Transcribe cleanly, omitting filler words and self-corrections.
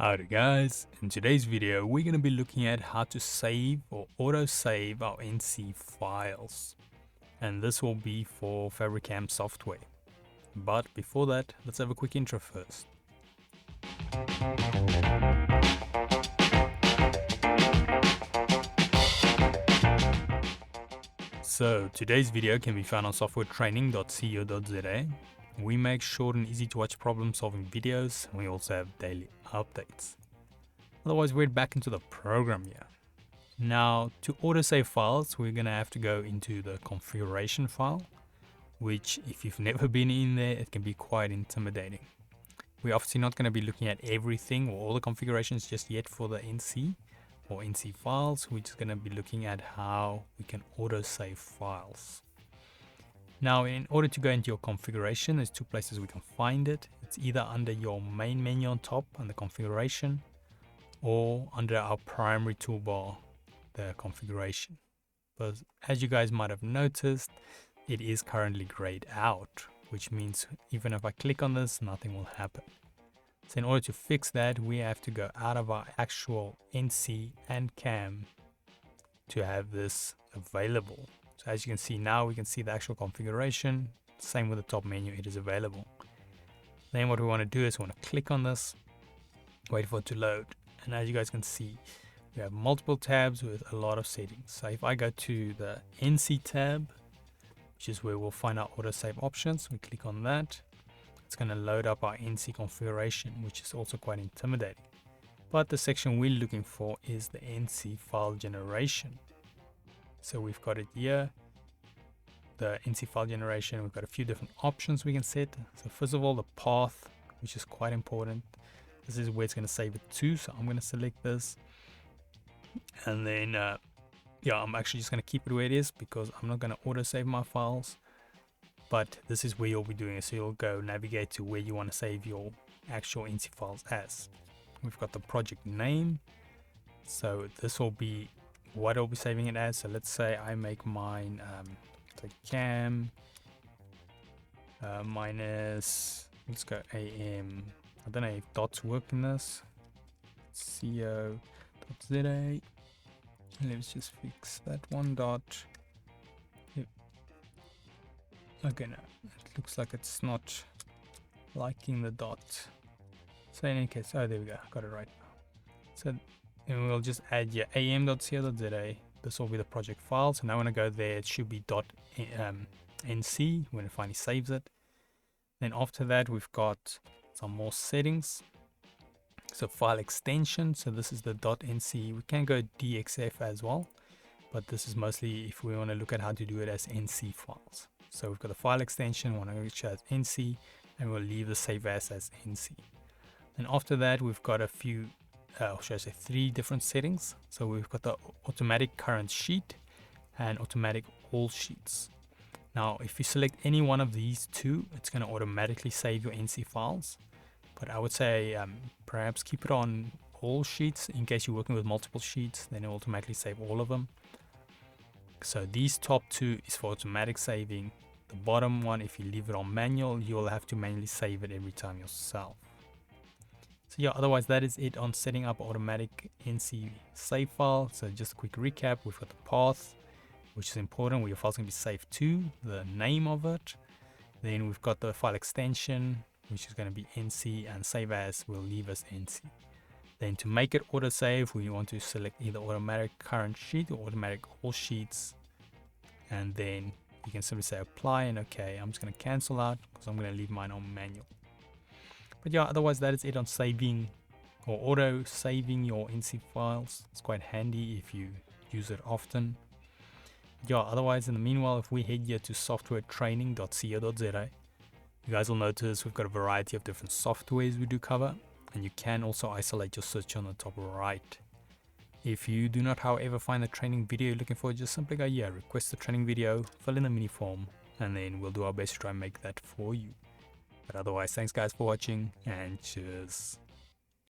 Howdy guys, in today's video we're going to be looking at how to save or auto save our NC files, and this will be for FabriCAM software. But before that, let's have a quick intro first. So today's video can be found on softwaretraining.co.za. We make short and easy to watch problem solving videos, and we also have daily updates. Otherwise, we're back into the program here. Now, to autosave files, we're going to have to go into the configuration file, which if you've never been in there, it can be quite intimidating. We're obviously not going to be looking at everything or all the configurations just yet for the NC or NC files. We're just going to be looking at how we can autosave files. Now, in order to go into your configuration, there's two places we can find it. It's either under your main menu on top under configuration, or under our primary toolbar, the configuration. But as you guys might have noticed, it is currently grayed out, which means even if I click on this, nothing will happen. So in order to fix that, we have to go out of our actual NC and CAM to have this available. So as you can see now, we can see the actual configuration. Same with the top menu, it is available. Then what we want to do is we want to click on this, wait for it to load. And as you guys can see, we have multiple tabs with a lot of settings. So if I go to the NC tab, which is where we'll find our autosave options, we click on that. It's going to load up our NC configuration, which is also quite intimidating. But the section we're looking for is the NC file generation. So we've got it here, the NC file generation. We've got a few different options we can set. So first of all, the path, which is quite important. This is where it's going to save it to. So I'm going to select this. And then, I'm actually just going to keep it where it is because I'm not going to auto save my files. But this is where you'll be doing it. So you'll go navigate to where you want to save your actual NC files as. We've got the project name. So this will be what I'll be saving it as. So let's say I make mine cam minus, let's go am. I don't know if dots work in this. co.za. Let's just fix that one dot. Yep. Okay, no, it looks like it's not liking the dot. So in any case, oh, there we go, got it right now. So and we'll just add your am.co.za. This will be the project file. So now when I go there, it should be .nc when it finally saves it. Then after that, we've got some more settings. So file extension. So this is the .nc. We can go DXF as well, but this is mostly if we want to look at how to do it as NC files. So we've got the file extension, we want to reach as NC, and we'll leave the save as NC. And after that, we've got a few should I say 3 different settings. So we've got the automatic current sheet and automatic all sheets. Now if you select any one of these two, it's going to automatically save your NC files, but I would say perhaps keep it on all sheets in case you're working with multiple sheets, then it will automatically save all of them. So these top 2 is for automatic saving. The bottom one, if you leave it on manual, you'll have to manually save it every time yourself. So yeah, otherwise that is it on setting up automatic NC save file. So just a quick recap, we've got the path, which is important, where your file's going to be saved to, the name of it. Then we've got the file extension, which is going to be NC, and save as will leave as NC. Then to make it autosave, we want to select either automatic current sheet or automatic all sheets. And then you can simply say apply and okay. I'm just going to cancel out because I'm going to leave mine on manual. But yeah, otherwise that is it on saving or auto saving your NC files. It's quite handy if you use it often. Yeah, otherwise in the meanwhile, if we head here to softwaretraining.co.za, you guys will notice we've got a variety of different softwares we do cover, and you can also isolate your search on the top right. If you do not however find the training video you're looking for, just simply go here, request the training video, fill in the mini form, and then we'll do our best to try and make that for you. But otherwise, thanks guys for watching, and cheers.